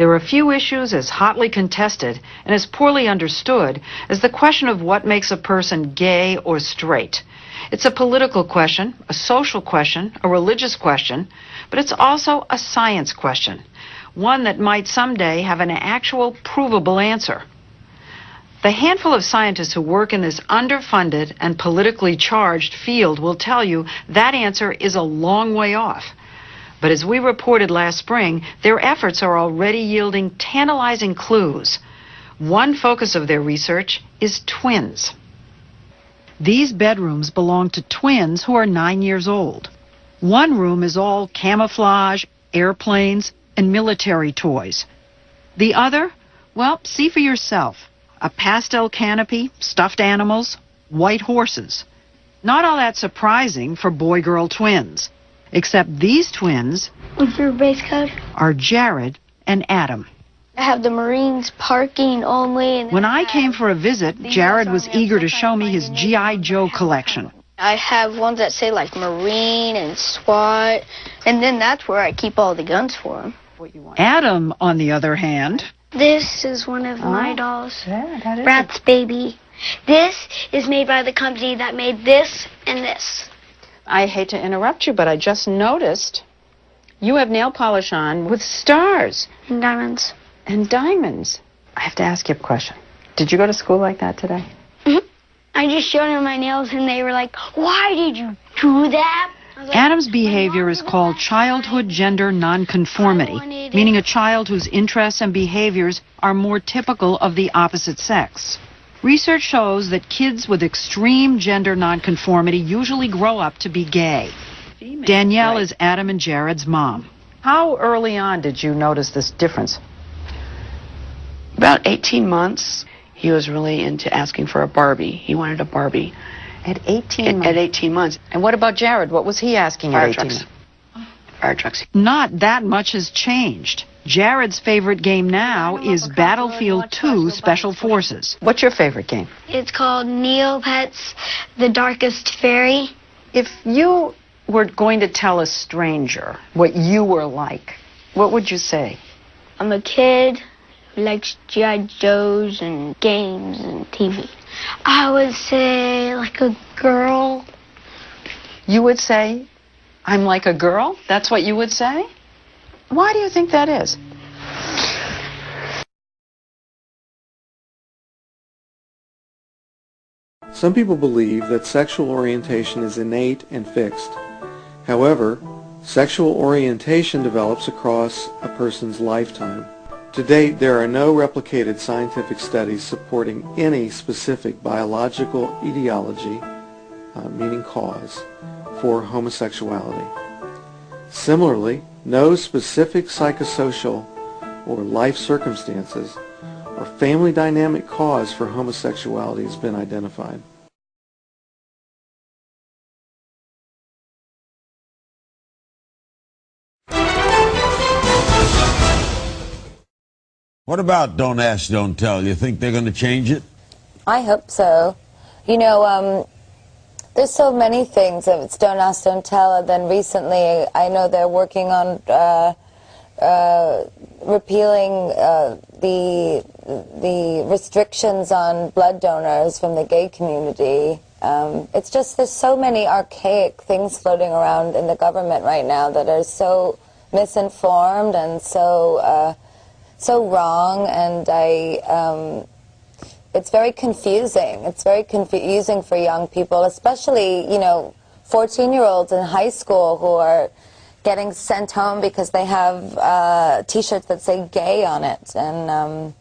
There are few issues as hotly contested and as poorly understood as the question of what makes a person gay or straight. It's a political question, a social question, a religious question, but it's also a science question, one that might someday have an actual provable answer. The handful of scientists who work in this underfunded and politically charged field will tell you that answer is a long way off. But as we reported last spring, their efforts are already yielding tantalizing clues. One focus of their research is twins. These bedrooms belong to twins who are 9 years old. One room is all camouflage, airplanes, and military toys. The other, well, see for yourself. A pastel canopy, stuffed animals, white horses. Not all that surprising for boy-girl twins. Except these twins What's your base code? are Jared and Adam. I have the Marines parking only. And When I came for a visit, Jared was eager to show me his G.I. Joe collection. I have ones that say like Marine and SWAT, and then that's where I keep all the guns for them. Adam, on the other hand... This is one of my dolls. Yeah, that is Bratz Baby. This is made by the company that made this and this. I hate to interrupt you, but I just noticed you have nail polish on with stars. And diamonds. And diamonds. I have to ask you a question. Did you go to school like that today? Mm-hmm. I just showed them my nails, and they were like, "Why did you do that?" Like, Adam's behavior is called childhood gender nonconformity, meaning a child whose interests and behaviors are more typical of the opposite sex. Research shows that kids with extreme gender nonconformity usually grow up to be gay. Danielle is Adam and Jared's mom. How early on did you notice this difference? About 18 months, he was really into asking for a Barbie. He wanted a Barbie. At 18 months? At 18 months. And what about Jared? What was he asking at 18 months? Fire trucks. Not that much has changed. Jared's favorite game now is Battlefield 2 Special Forces. What's your favorite game? It's called Neopets, The Darkest Fairy. If you were going to tell a stranger what you were like, what would you say? I'm a kid who likes G.I. Joes and games and TV. I would say like a girl. You would say, I'm like a girl? That's what you would say? Why do you think that is? Some people believe that sexual orientation is innate and fixed. However, sexual orientation develops across a person's lifetime. To date, there are no replicated scientific studies supporting any specific biological etiology, meaning cause, for homosexuality. Similarly, no specific psychosocial or life circumstances or family dynamic cause for homosexuality has been identified. What about Don't Ask, Don't Tell? You think they're going to change it? I hope so. You know, there's so many things. It's Don't Ask, Don't Tell, and then recently I know they're working on repealing the restrictions on blood donors from the gay community. It's just there's so many archaic things floating around in the government right now that are so misinformed and so wrong, and it's very confusing. It's very confusing for young people, especially, you know, 14-year-olds in high school who are getting sent home because they have T-shirts that say gay on it, and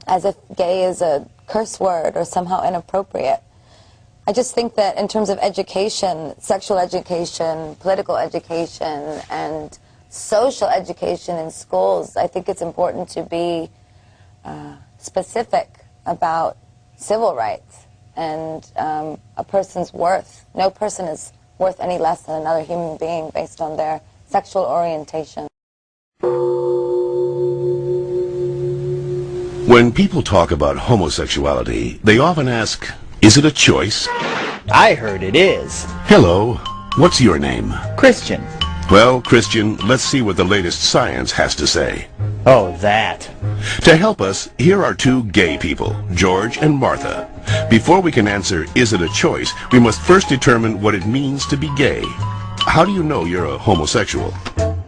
as if gay is a curse word or somehow inappropriate. I just think that in terms of education, sexual education, political education, and social education in schools, I think it's important to be specific about civil rights and a person's worth. No person is worth any less than another human being based on their sexual orientation. When people talk about homosexuality, they often ask, is it a choice? I heard it is. Hello, what's your name? Christian. Well, Christian, let's see what the latest science has to say. Oh, that. To help us, here are two gay people, George and Martha. Before we can answer, is it a choice, we must first determine what it means to be gay. How do you know you're a homosexual?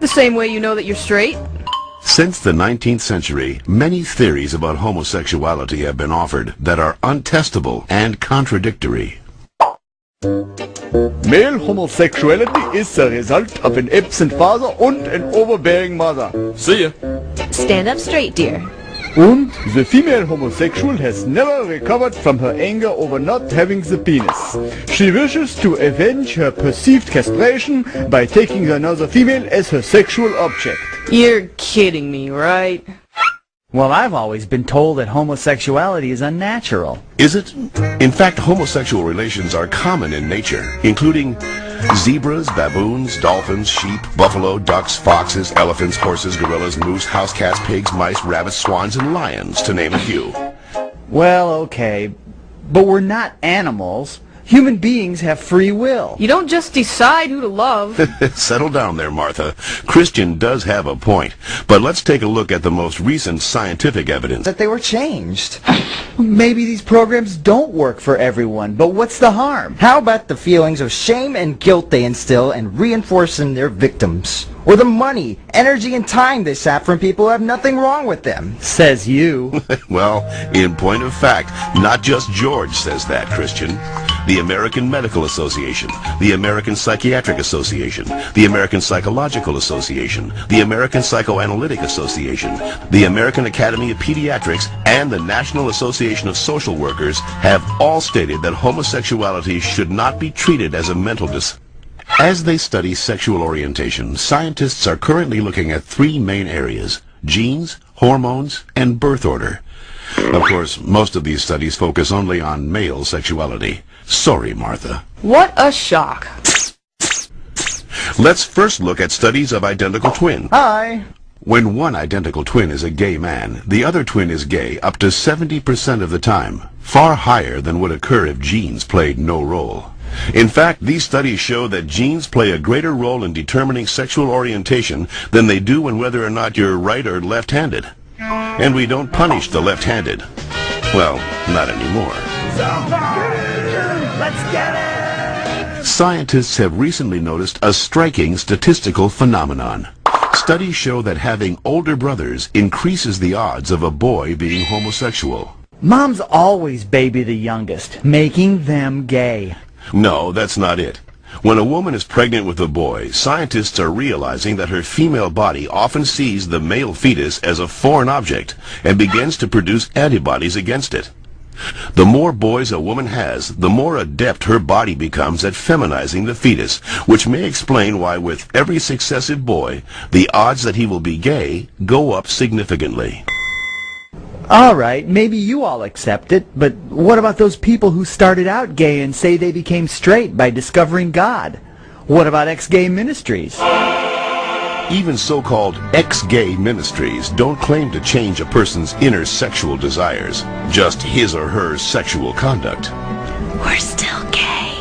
The same way you know that you're straight. Since the 19th century, many theories about homosexuality have been offered that are untestable and contradictory. Male homosexuality is the result of an absent father and an overbearing mother. See ya. Stand up straight, dear. And the female homosexual has never recovered from her anger over not having the penis. She wishes to avenge her perceived castration by taking another female as her sexual object. You're kidding me, right? Well, I've always been told that homosexuality is unnatural. Is it? In fact, homosexual relations are common in nature, including zebras, baboons, dolphins, sheep, buffalo, ducks, foxes, elephants, horses, gorillas, moose, house cats, pigs, mice, rabbits, swans, and lions, to name a few. Well, okay, but we're not animals. Human beings have free will. You don't just decide who to love. Settle down there, Martha. Christian does have a point, but let's take a look at the most recent scientific evidence. That they were changed. Maybe these programs don't work for everyone, but what's the harm? How about the feelings of shame and guilt they instill and reinforce in their victims? Or the money, energy, and time they sap from people who have nothing wrong with them? Says you. Well, in point of fact, not just George says that, Christian. The American Medical Association, the American Psychiatric Association, the American Psychological Association, the American Psychoanalytic Association, the American Academy of Pediatrics, and the National Association of Social Workers have all stated that homosexuality should not be treated as a mental disorder. As they study sexual orientation, scientists are currently looking at three main areas: genes, hormones, and birth order. Of course, most of these studies focus only on male sexuality. Sorry, Martha. What a shock. Let's first look at studies of identical twins. Hi. When one identical twin is a gay man, the other twin is gay up to 70% of the time, far higher than would occur if genes played no role. In fact, these studies show that genes play a greater role in determining sexual orientation than they do in whether or not you're right or left-handed. And we don't punish the left-handed. Well, not anymore. Let's get it! Scientists have recently noticed a striking statistical phenomenon. Studies show that having older brothers increases the odds of a boy being homosexual. Moms always baby the youngest, making them gay. No, that's not it. When a woman is pregnant with a boy, scientists are realizing that her female body often sees the male fetus as a foreign object and begins to produce antibodies against it. The more boys a woman has, the more adept her body becomes at feminizing the fetus, which may explain why with every successive boy, the odds that he will be gay go up significantly. All right, maybe you all accept it, but what about those people who started out gay and say they became straight by discovering God? What about ex-gay ministries? Even so-called ex-gay ministries don't claim to change a person's inner sexual desires, just his or her sexual conduct. We're still gay.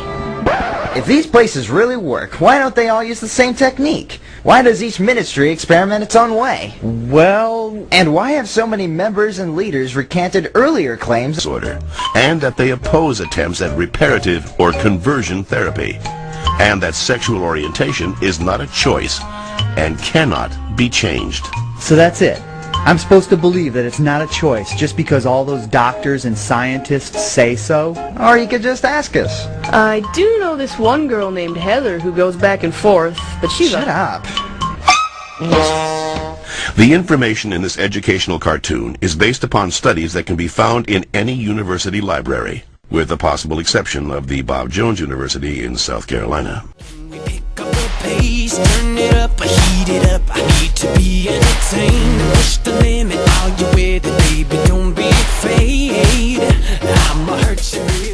If these places really work, why don't they all use the same technique? Why does each ministry experiment its own way? Well... And why have so many members and leaders recanted earlier claims disorder, and that they oppose attempts at reparative or conversion therapy, and that sexual orientation is not a choice and cannot be changed. So that's it. I'm supposed to believe that it's not a choice just because all those doctors and scientists say so? Or you could just ask us. I do know this one girl named Heather who goes back and forth, but she's Shut up. The information in this educational cartoon is based upon studies that can be found in any university library, with the possible exception of the Bob Jones University in South Carolina. Pace, turn it up, heat it up. I need to be entertained. Push the limit, are you with it, baby? Don't be afraid. I'ma hurt you real